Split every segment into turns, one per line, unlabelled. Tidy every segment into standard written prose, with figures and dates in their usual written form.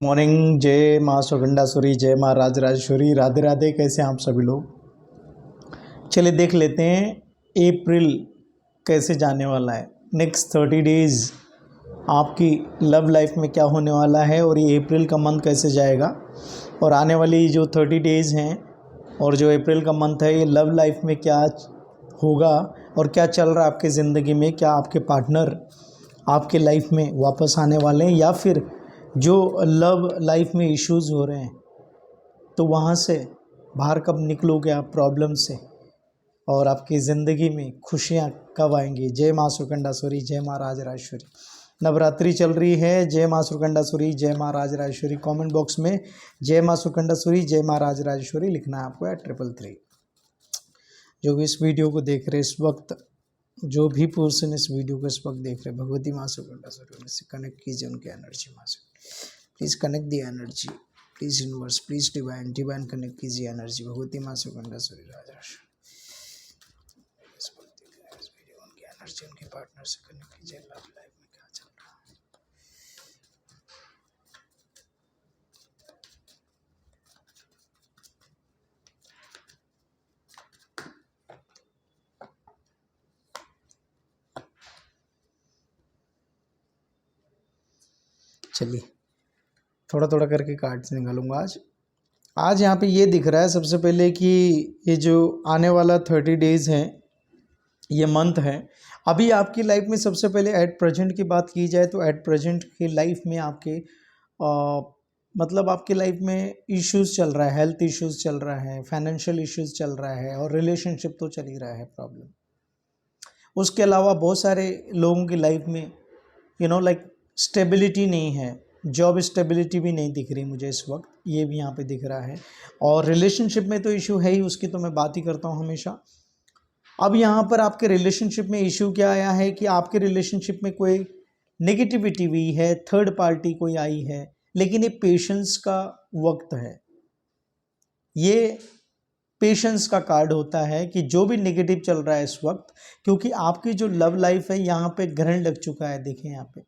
Morning. जय माँ सुगंडासुरी, जय माँ राजराजेश्वरी, राधे राधे। कैसे हैं आप सभी लोग? चलिए देख लेते हैं अप्रैल कैसे जाने वाला है। नेक्स्ट 30 डेज आपकी लव लाइफ में क्या होने वाला है और ये अप्रैल का मंथ कैसे जाएगा, और आने वाली जो 30 डेज हैं और जो अप्रैल का मंथ है ये लव लाइफ में क्या होगा और क्या चल रहा है आपके ज़िंदगी में। क्या आपके पार्टनर आपके लाइफ में वापस आने वाले हैं, या फिर जो लव लाइफ में इश्यूज़ हो रहे हैं तो वहाँ से बाहर कब निकलोगे आप प्रॉब्लम से, और आपकी ज़िंदगी में खुशियाँ कब आएंगी। जय माँ सुकंडासुरी, जय माँ राजराजेश्वरी। नवरात्रि चल रही है। जय माँ सुकंडासुरी, जय माँ राजराजेश्वरी। कमेंट बॉक्स में जय माँ सुकंडासुरी, जय माँ राजराजेश्वरी लिखना है आपको, या 333। जो भी इस वीडियो को देख रहे इस वक्त, जो भी पर्सन इस वीडियो को इस वक्त देख रहे, भगवती माँ सुकंडासुरी से कनेक्ट कीजिए उनकी एनर्जी माँ से। Please connect the energy, please universe, please divine, divine connect कीजिए एनर्जी भगवती माँ सुकंडासुरी राजराजेश्वरी। इस वक्त देख रहे हैं इस वीडियो, उनकी एनर्जी उनके पार्टनर से कनेक्ट कीजिए। लव लाइफ में क्या चल रहा है। चलिए थोड़ा थोड़ा करके कार्ड्स निकालूंगा आज यहाँ पे ये दिख रहा है सबसे पहले कि ये जो आने वाला 30 डेज़ हैं, ये मंथ है। अभी आपकी लाइफ में सबसे पहले एट प्रेजेंट की बात की जाए तो एट प्रेजेंट की लाइफ में आपके मतलब आपकी लाइफ में इश्यूज़ चल रहा है, हेल्थ इश्यूज़ चल रहा है, फाइनेंशियल इश्यूज़ चल रहा है, और रिलेशनशिप तो चल ही रहा है प्रॉब्लम। उसके अलावा बहुत सारे लोगों की लाइफ में लाइक स्टेबिलिटी नहीं है, जॉब स्टेबिलिटी भी नहीं दिख रही मुझे इस वक्त, ये भी यहाँ पे दिख रहा है। और रिलेशनशिप में तो इशू है ही, उसकी तो मैं बात ही करता हूँ हमेशा। अब यहाँ पर आपके रिलेशनशिप में इशू क्या आया है कि आपके रिलेशनशिप में कोई नेगेटिविटी हुई है, थर्ड पार्टी कोई आई है, लेकिन ये पेशेंस का वक्त है। ये पेशेंस का कार्ड होता है कि जो भी नेगेटिव चल रहा है इस वक्त, क्योंकि आपकी जो लव लाइफ है यहाँ पे ग्रहण लग चुका है। देखिए यहाँ पे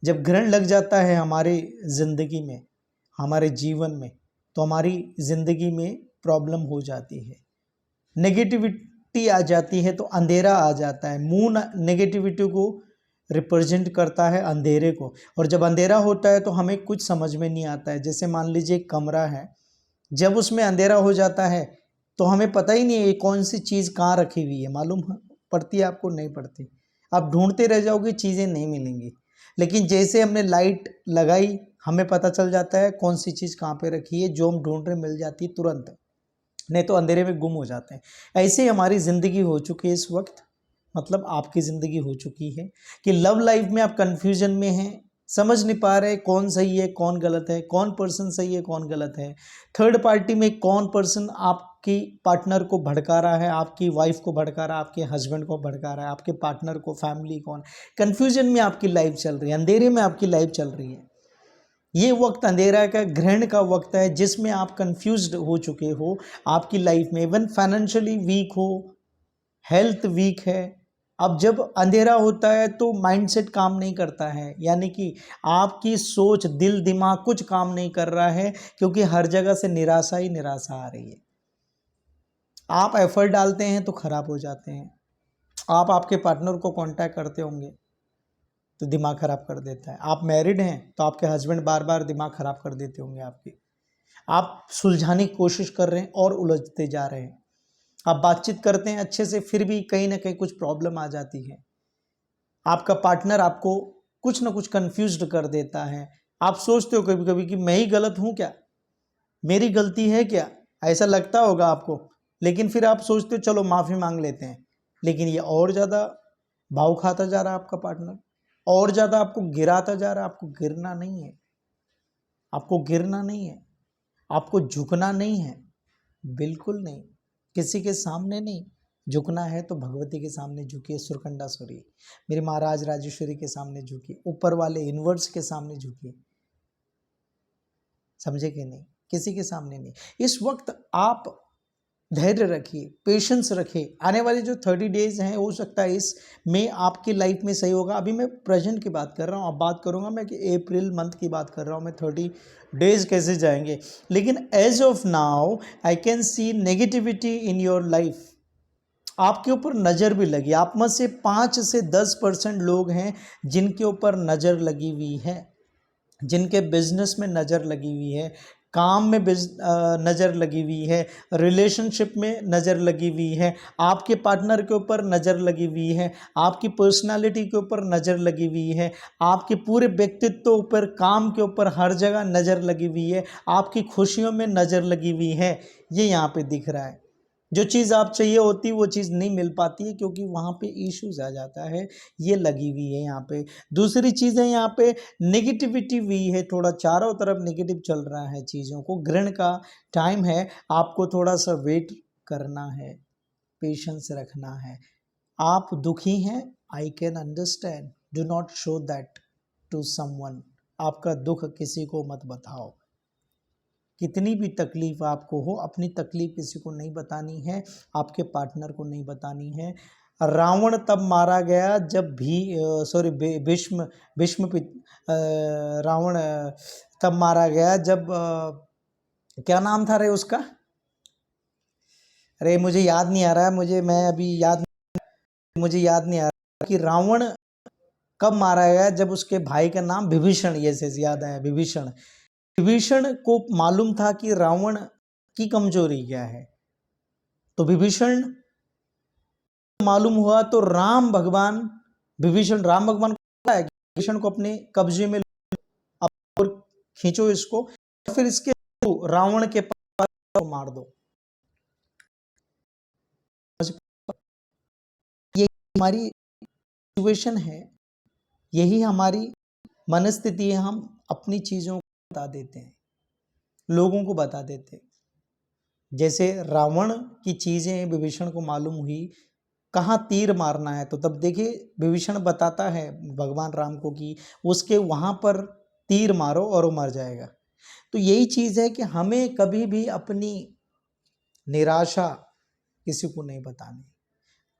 जब ग्रहण लग जाता है हमारे ज़िंदगी में, हमारे जीवन में, तो हमारी ज़िंदगी में प्रॉब्लम हो जाती है, नेगेटिविटी आ जाती है, तो अंधेरा आ जाता है। मून नेगेटिविटी को रिप्रेजेंट करता है, अंधेरे को, और जब अंधेरा होता है तो हमें कुछ समझ में नहीं आता है। जैसे मान लीजिए एक कमरा है, जब उसमें अंधेरा हो जाता है तो हमें पता ही नहीं है कौन सी चीज़ कहाँ रखी हुई है। मालूम पड़ती है आपको? नहीं पड़ती। आप ढूंढते रह जाओगे, चीज़ें नहीं मिलेंगी। लेकिन जैसे हमने लाइट लगाई, हमें पता चल जाता है कौन सी चीज़ कहाँ पे रखी है, जो हम ढूंढ रहे मिल जाती है तुरंत, नहीं तो अंधेरे में गुम हो जाते हैं। ऐसे ही हमारी ज़िंदगी हो चुकी है इस वक्त, मतलब आपकी ज़िंदगी हो चुकी है कि लव लाइफ में आप कन्फ्यूजन में हैं, समझ नहीं पा रहे कौन सही है कौन गलत है, कौन पर्सन सही है कौन गलत है। थर्ड पार्टी में कौन पर्सन आपकी पार्टनर को भड़का रहा है, आपकी वाइफ को भड़का रहा है, आपके हस्बैंड को भड़का रहा है, आपके पार्टनर को, फैमिली कौन। कन्फ्यूजन में आपकी लाइफ चल रही है, अंधेरे में आपकी लाइफ चल रही है। ये वक्त अंधेरा का, ग्रहण का वक्त है, जिसमें आप कंफ्यूज्ड हो चुके हो आपकी लाइफ में। इवन फाइनेंशियली वीक हो, हेल्थ वीक है। अब जब अंधेरा होता है तो माइंडसेट काम नहीं करता है, यानी कि आपकी सोच, दिल दिमाग कुछ काम नहीं कर रहा है, क्योंकि हर जगह से निराशा ही निराशा आ रही है। आप एफर्ट डालते हैं तो खराब हो जाते हैं। आप आपके पार्टनर को कांटेक्ट करते होंगे तो दिमाग खराब कर देता है। आप मैरिड हैं तो आपके हस्बैंड बार बार दिमाग खराब कर देते होंगे आपकी। आप सुलझाने की कोशिश कर रहे हैं और उलझते जा रहे हैं। आप बातचीत करते हैं अच्छे से, फिर भी कहीं ना कहीं कुछ प्रॉब्लम आ जाती है। आपका पार्टनर आपको कुछ ना कुछ कंफ्यूज्ड कर देता है। आप सोचते हो कभी कभी कि मैं ही गलत हूँ क्या, मेरी गलती है क्या, ऐसा लगता होगा आपको। लेकिन फिर आप सोचते हो चलो माफ़ी मांग लेते हैं, लेकिन ये और ज़्यादा भाव खाता जा रहा है आपका पार्टनर, और ज़्यादा आपको गिराता जा रहा है। आपको गिरना नहीं है, आपको गिरना नहीं है, आपको झुकना नहीं है, बिल्कुल नहीं। किसी के सामने नहीं झुकना है तो भगवती के सामने झुकिए, सुरकंडासुरी मेरी महाराज राजेश्वरी के सामने झुकिए, ऊपर वाले यूनिवर्स के सामने झुकिए। समझे कि नहीं? किसी के सामने नहीं। इस वक्त आप धैर्य रखिए, पेशेंस रखिए। आने वाले जो 30 डेज हैं हो सकता है इस में आपकी लाइफ में सही होगा। अभी मैं प्रेजेंट की बात कर रहा हूँ, अब बात करूँगा मैं कि अप्रैल मंथ की बात कर रहा हूँ मैं, 30 डेज कैसे जाएंगे। लेकिन as of now I can see negativity in your life. आपके ऊपर नज़र भी लगी, आप में से 5 से 10% लोग हैं जिनके ऊपर नज़र लगी हुई है, जिनके बिजनेस में नज़र लगी हुई है, काम में नज़र लगी हुई है, रिलेशनशिप में नज़र लगी हुई है, आपके पार्टनर के ऊपर नज़र लगी हुई है, आपकी पर्सनालिटी के ऊपर नज़र लगी हुई है, आपके पूरे व्यक्तित्व ऊपर, काम के ऊपर, हर जगह नज़र लगी हुई है, आपकी खुशियों में नज़र लगी हुई है। ये यहाँ पे दिख रहा है। जो चीज़ आप चाहिए होती वो चीज़ नहीं मिल पाती है क्योंकि वहाँ पे इश्यूज आ जाता है, ये लगी हुई है यहाँ पे। दूसरी चीज़ है यहाँ पे नेगेटिविटी भी है, थोड़ा चारों तरफ नेगेटिव चल रहा है चीज़ों को। ग्रहण का टाइम है, आपको थोड़ा सा वेट करना है, पेशेंस रखना है। आप दुखी हैं, I can understand, do not show that to someone. आपका दुख किसी को मत बताओ। कितनी भी तकलीफ आपको हो, अपनी तकलीफ किसी को नहीं बतानी है, आपके पार्टनर को नहीं बतानी है। रावण तब मारा गया जब भी सॉरी भीष्म भीष्म रावण तब मारा गया जब क्या नाम था रे उसका, अरे मुझे याद नहीं आ रहा है, मुझे याद नहीं आ रहा कि रावण कब मारा गया, जब उसके भाई का नाम विभीषण, ये से याद आया, विभीषण। विभीषण को मालूम था कि रावण की कमजोरी क्या है, तो विभीषण मालूम हुआ तो राम भगवान राम भगवान को विभीषण को अपने कब्जे में और खींचो इसको, फिर इसके रावण के पास को मार दो। ये हमारी सिचुएशन है, यही हमारी मनस्थिति है। हम अपनी चीजों को बता देते हैं, लोगों को बता देते हैं। जैसे रावण की चीजें विभीषण को मालूम हुई, कहाँ तीर मारना है, तो तब देखिए विभीषण बताता है भगवान राम को कि उसके वहाँ पर तीर मारो और वो मर जाएगा। तो यही चीज़ है कि हमें कभी भी अपनी निराशा किसी को नहीं बतानी।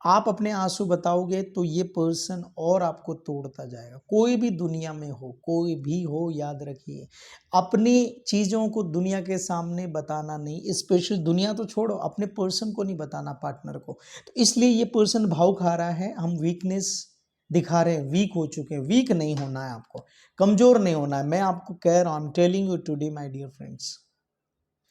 आप अपने आंसू बताओगे तो ये पर्सन और आपको तोड़ता जाएगा। कोई भी दुनिया में हो, कोई भी हो, याद रखिए अपनी चीज़ों को दुनिया के सामने बताना नहीं, स्पेशल दुनिया तो छोड़ो, अपने पर्सन को नहीं बताना, पार्टनर को। तो इसलिए ये पर्सन भाव खा रहा है, हम वीकनेस दिखा रहे हैं, वीक हो चुके हैं। वीक नहीं होना है आपको, कमज़ोर नहीं होना है। मैं आपको कह रहा हूँ, I am telling you today my dear friends,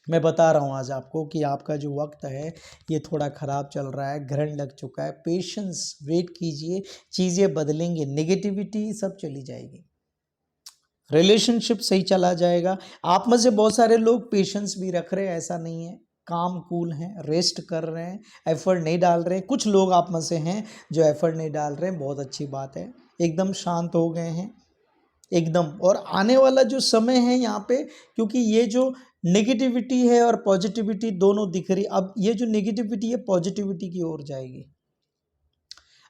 मैं बता रहा हूँ आज आपको कि आपका जो वक्त है ये थोड़ा ख़राब चल रहा है, ग्रहण लग चुका है। पेशेंस, वेट कीजिए, चीज़ें बदलेंगे, नेगेटिविटी सब चली जाएगी, रिलेशनशिप सही चला जाएगा। आप में से बहुत सारे लोग पेशेंस भी रख रहे हैं, ऐसा नहीं है, काम कूल हैं, रेस्ट कर रहे हैं, एफर्ट नहीं डाल रहे हैं। कुछ लोग आप में से हैं जो एफर्ट नहीं डाल रहे हैं, बहुत अच्छी बात है, एकदम शांत हो गए हैं एकदम। और आने वाला जो समय है यहाँ पे, क्योंकि ये जो नेगेटिविटी है और पॉजिटिविटी दोनों दिख रही, अब ये जो नेगेटिविटी है पॉजिटिविटी की ओर जाएगी।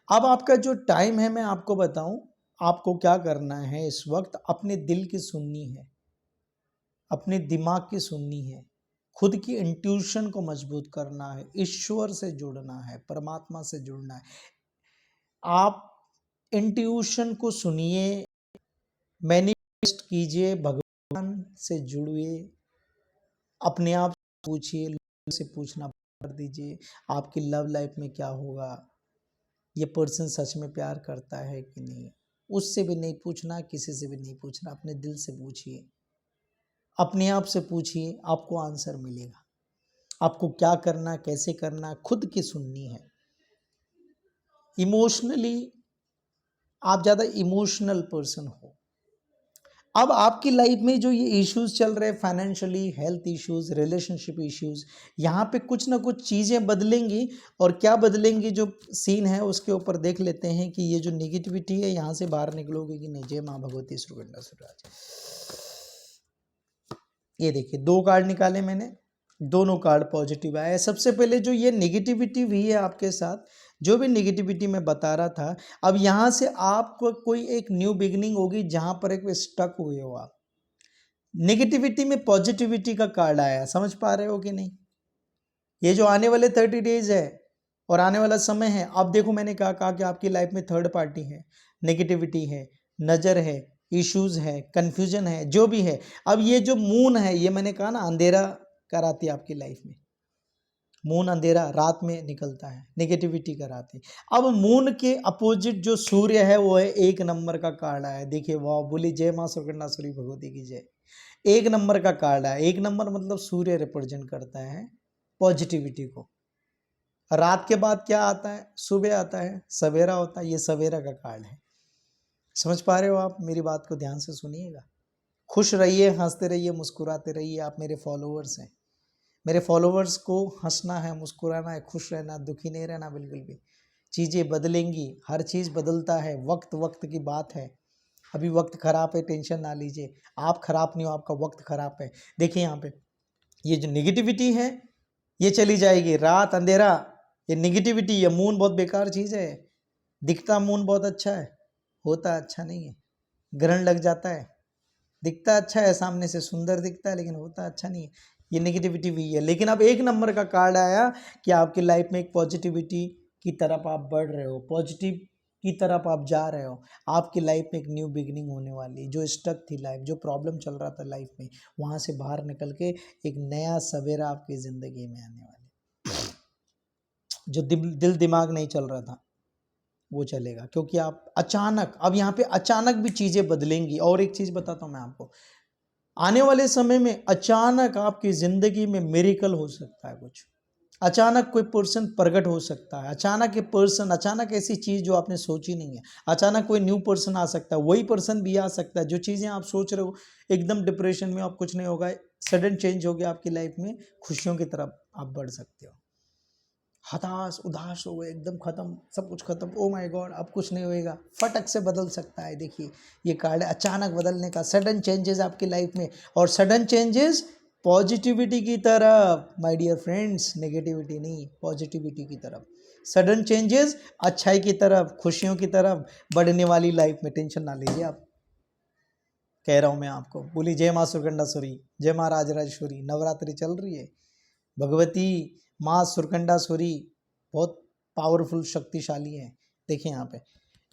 अब आपका जो टाइम है, मैं आपको बताऊं, आपको क्या करना है इस वक्त, अपने दिल की सुननी है, अपने दिमाग की सुननी है, खुद की इंट्यूशन को मजबूत करना है, ईश्वर से जुड़ना है, परमात्मा से जुड़ना है। आप इंट्यूशन को सुनिए, मैनिफेस्ट कीजिए, भगवान से जुड़िए, अपने आप पूछिए, लोगों से पूछना कर दीजिए आपकी लव लाइफ में क्या होगा, ये पर्सन सच में प्यार करता है कि नहीं। उससे भी नहीं पूछना, किसी से भी नहीं पूछना, अपने दिल से पूछिए, अपने आप से पूछिए, आपको आंसर मिलेगा। आपको क्या करना, कैसे करना, खुद की सुननी है। इमोशनली आप ज़्यादा इमोशनल पर्सन हो। अब आपकी लाइफ में जो ये इश्यूज चल रहे हैं, financially, health issues, relationship issues, यहाँ पे कुछ ना कुछ चीज़ें बदलेंगी। और क्या बदलेंगी, जो सीन है उसके ऊपर देख लेते हैं कि ये जो नेगेटिविटी है यहाँ से बाहर निकलोगे कि नहीं। जय माँ भगवती सुरगंडा सुराज। ये देखिए 2 कार्ड निकाले मैंने, दोनों कार्ड पॉजिटिव आए। सबसे पहले जो ये नेगेटिविटी हुई है आपके साथ, जो भी नेगेटिविटी मैं बता रहा था, अब यहाँ से आपको कोई एक न्यू बिगिनिंग होगी जहाँ पर एक स्टक हुए हो आप। नेगेटिविटी में पॉजिटिविटी का कार्ड आया, समझ पा रहे हो कि नहीं। ये जो आने वाले 30 डेज है और आने वाला समय है, अब देखो मैंने कहा कि आपकी लाइफ में थर्ड पार्टी है, नेगेटिविटी है, नज़र है, इश्यूज है, कंफ्यूजन है, जो भी है। अब ये जो मून है, ये मैंने कहा ना अंधेरा कराती है आपकी लाइफ में। मून अंधेरा रात में निकलता है, नेगेटिविटी कराती है। अब मून के अपोजिट जो सूर्य है वो है 1 नंबर का कार्ड है। देखिए वाह, बोली जय माँ सुकन्नासुरी भगवती की जय। 1 नंबर का कार्ड है। 1 नंबर मतलब सूर्य रिप्रेजेंट करता है पॉजिटिविटी को। रात के बाद क्या आता है? सुबह आता है, सवेरा होता है। ये सवेरा का कार्ड है। समझ पा रहे हो आप? मेरी बात को ध्यान से सुनिएगा। खुश रहिए, हंसते रहिए, मुस्कुराते रहिए। आप मेरे फॉलोअर्स हैं। मेरे फॉलोअर्स को हंसना है, मुस्कुराना है, खुश रहना, दुखी नहीं रहना बिल्कुल भी। चीज़ें बदलेंगी, हर चीज़ बदलता है, वक्त वक्त की बात है। अभी वक्त खराब है, टेंशन ना लीजिए। आप खराब नहीं हो, आपका वक्त खराब है। देखिए यहाँ पे ये जो नेगेटिविटी है ये चली जाएगी। रात अंधेरा, ये नेगेटिविटी, ये मून बहुत बेकार चीज़ है। दिखता मून बहुत अच्छा है, होता अच्छा नहीं है। ग्रहण लग जाता है, दिखता अच्छा है, सामने से सुंदर दिखता है, लेकिन होता अच्छा नहीं है। ये नेगेटिविटी भी है। लेकिन अब 1 नंबर का कार्ड आया कि आपकी लाइफ में एक पॉजिटिविटी की तरफ आप बढ़ रहे हो, पॉजिटिव की तरफ आप जा रहे हो। आपकी लाइफ में एक न्यू बिगिनिंग होने वाली। जो स्टक थी लाइफ, जो प्रॉब्लम चल रहा था लाइफ में, वहाँ से बाहर निकल के एक नया सवेरा आपकी ज़िंदगी में आने वाला। जो दिल दिमाग नहीं चल रहा था वो चलेगा, क्योंकि आप अचानक, अब यहाँ पे अचानक भी चीज़ें बदलेंगी। और एक चीज़ बताता हूँ मैं आपको, आने वाले समय में अचानक आपकी ज़िंदगी में मिरेकल हो सकता है। कुछ अचानक कोई पर्सन प्रकट हो सकता है। अचानक ये पर्सन, अचानक ऐसी चीज़ जो आपने सोची नहीं है। अचानक कोई न्यू पर्सन आ सकता है। वही पर्सन भी आ सकता है। जो चीज़ें आप सोच रहे हो एकदम डिप्रेशन में, आप कुछ नहीं होगा, सडन चेंज हो गया आपकी लाइफ में, खुशियों की तरफ आप बढ़ सकते हो। हताश उदास हो गए, एकदम खत्म, सब कुछ खत्म, ओ माय गॉड अब कुछ नहीं होएगा, फटक से बदल सकता है। देखिए ये कार्ड है अचानक बदलने का, सडन चेंजेस आपकी लाइफ में। और सडन चेंजेस पॉजिटिविटी की तरफ माय डियर फ्रेंड्स, नेगेटिविटी नहीं, पॉजिटिविटी की तरफ। सडन चेंजेस अच्छाई की तरफ, खुशियों की तरफ बढ़ने वाली लाइफ में। टेंशन ना लीजिए आप, कह रहा हूँ मैं आपको। बोली जय माँ सुरकंडासुरी, जय माँ राजराजेश्वरी। नवरात्रि चल रही है, भगवती माँ सुरकंडासुरी बहुत पावरफुल, शक्तिशाली है। देखिए यहाँ पे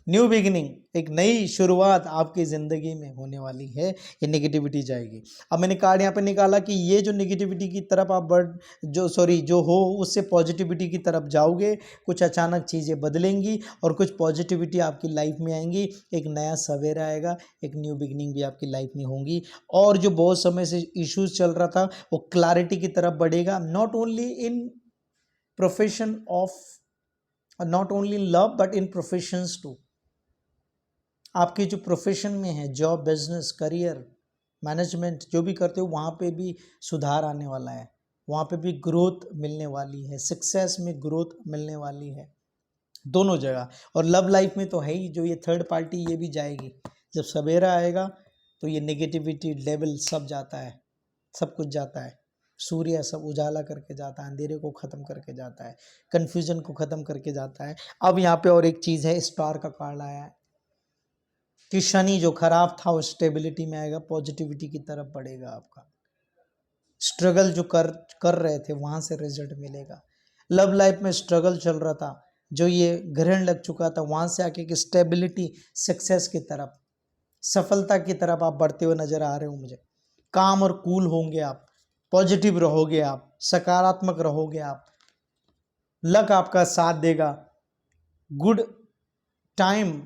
न्यू बिगिनिंग, एक नई शुरुआत आपकी ज़िंदगी में होने वाली है। ये नेगेटिविटी जाएगी। अब मैंने कार्ड यहाँ पे निकाला कि ये जो नेगेटिविटी की तरफ आप जो हो उससे पॉजिटिविटी की तरफ जाओगे। कुछ अचानक चीज़ें बदलेंगी और कुछ पॉजिटिविटी आपकी लाइफ में आएंगी। एक नया सवेरा आएगा, एक न्यू बिगिनिंग भी आपकी लाइफ में होंगी। और जो बहुत समय से इश्यूज चल रहा था वो क्लैरिटी की तरफ बढ़ेगा। Not only in profession of, not only in love but in professions too. आपके जो प्रोफेशन में है, जॉब, बिजनेस, करियर, मैनेजमेंट जो भी करते हो, वहाँ पे भी सुधार आने वाला है। वहाँ पे भी ग्रोथ मिलने वाली है, सक्सेस में ग्रोथ मिलने वाली है, दोनों जगह। और लव लाइफ में तो है ही, जो ये थर्ड पार्टी ये भी जाएगी। जब सवेरा आएगा तो ये नेगेटिविटी लेवल सब जाता है, सब कुछ जाता है। सूर्य सब उजाला करके जाता है, अंधेरे को ख़त्म करके जाता है, कन्फ्यूजन को ख़त्म करके जाता है। अब यहाँ पे और एक चीज़ है, स्टार का कार्ड आया है कि शनि जो खराब था वो स्टेबिलिटी में आएगा, पॉजिटिविटी की तरफ बढ़ेगा। आपका स्ट्रगल जो कर रहे थे वहाँ से रिजल्ट मिलेगा। लव लाइफ में स्ट्रगल चल रहा था, जो ये ग्रहण लग चुका था, वहाँ से आके कि स्टेबिलिटी, सक्सेस की तरफ, सफलता की तरफ आप बढ़ते हुए नजर आ रहे हो मुझे। काम और कूल होंगे आप, पॉजिटिव रहोगे आप, सकारात्मक रहोगे आप, लक आपका साथ देगा, गुड टाइम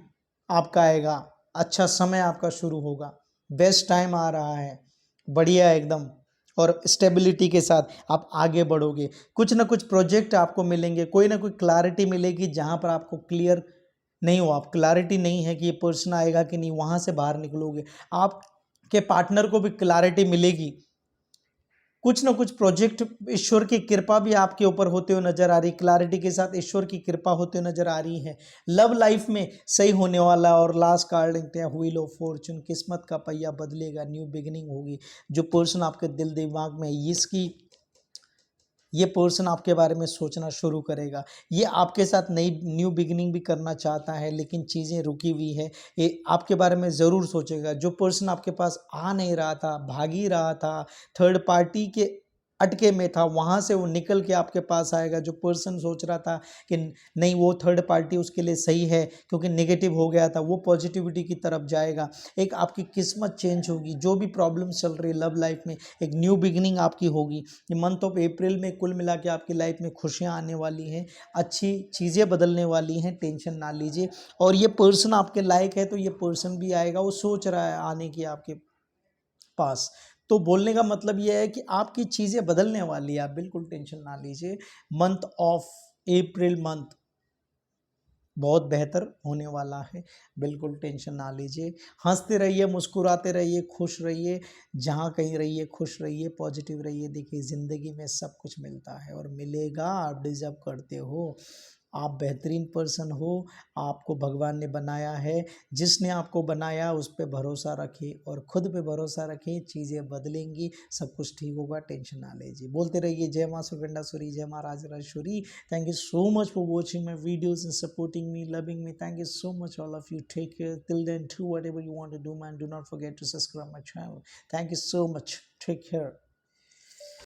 आपका आएगा, अच्छा समय आपका शुरू होगा, बेस्ट टाइम आ रहा है, बढ़िया एकदम। और स्टेबिलिटी के साथ आप आगे बढ़ोगे। कुछ ना कुछ प्रोजेक्ट आपको मिलेंगे, कोई ना कोई क्लैरिटी मिलेगी जहाँ पर आपको क्लियर नहीं हो, आप क्लैरिटी नहीं है कि ये पर्सन आएगा कि नहीं, वहाँ से बाहर निकलोगे। आपके पार्टनर को भी क्लैरिटी मिलेगी। कुछ ना कुछ प्रोजेक्ट, ईश्वर की कृपा भी आपके ऊपर होते हुए नजर आ रही, क्लैरिटी के साथ ईश्वर की कृपा होते हुए नजर आ रही है। लव लाइफ में सही होने वाला। और लास्ट कार्ड लिखते हैं व्हील ऑफ फॉर्चून, किस्मत का पहिया बदलेगा, न्यू बिगिनिंग होगी। जो पर्सन आपके दिल दिमाग में है, इसकी ये पर्सन आपके बारे में सोचना शुरू करेगा। ये आपके साथ नई न्यू बिगिनिंग भी करना चाहता है, लेकिन चीज़ें रुकी हुई है। ये आपके बारे में ज़रूर सोचेगा। जो पर्सन आपके पास आ नहीं रहा था, भाग ही रहा था, थर्ड पार्टी के अटके में था वहाँ से वो निकल के आपके पास आएगा। जो पर्सन सोच रहा था कि नहीं वो थर्ड पार्टी उसके लिए सही है क्योंकि नेगेटिव हो गया था, वो पॉजिटिविटी की तरफ जाएगा। एक आपकी किस्मत चेंज होगी। जो भी प्रॉब्लम्स चल रही है लव लाइफ में, एक न्यू बिगिनिंग आपकी होगी। ये मंथ ऑफ अप्रैल में कुल मिला के आपकी लाइफ में खुशियाँ आने वाली हैं, अच्छी चीज़ें बदलने वाली हैं, टेंशन ना लीजिए। और ये पर्सन आपके लायक है तो ये पर्सन भी आएगा, वो सोच रहा है आने की आपके पास। तो बोलने का मतलब ये है कि आपकी चीज़ें बदलने वाली है, आप बिल्कुल टेंशन ना लीजिए। मंथ ऑफ अप्रैल मंथ बहुत बेहतर होने वाला है, बिल्कुल टेंशन ना लीजिए। हंसते रहिए, मुस्कुराते रहिए, खुश रहिए, जहाँ कहीं रहिए खुश रहिए, पॉजिटिव रहिए। देखिए ज़िंदगी में सब कुछ मिलता है और मिलेगा, आप डिज़र्व करते हो। आप बेहतरीन पर्सन हो, आपको भगवान ने बनाया है। जिसने आपको बनाया उस पे भरोसा रखें और खुद पे भरोसा रखें, चीज़ें बदलेंगी, सब कुछ ठीक होगा, टेंशन ना लीजिए। बोलते रहिए जय माँ सुगंडासुरी, जय माँ Rajrajeshwari. Thank you so much for watching my videos and supporting me, loving me. Thank you so much, all of you. Take care. Till then, do whatever you want to do, man. Do not forget to subscribe my channel. Thank you so much. Take care.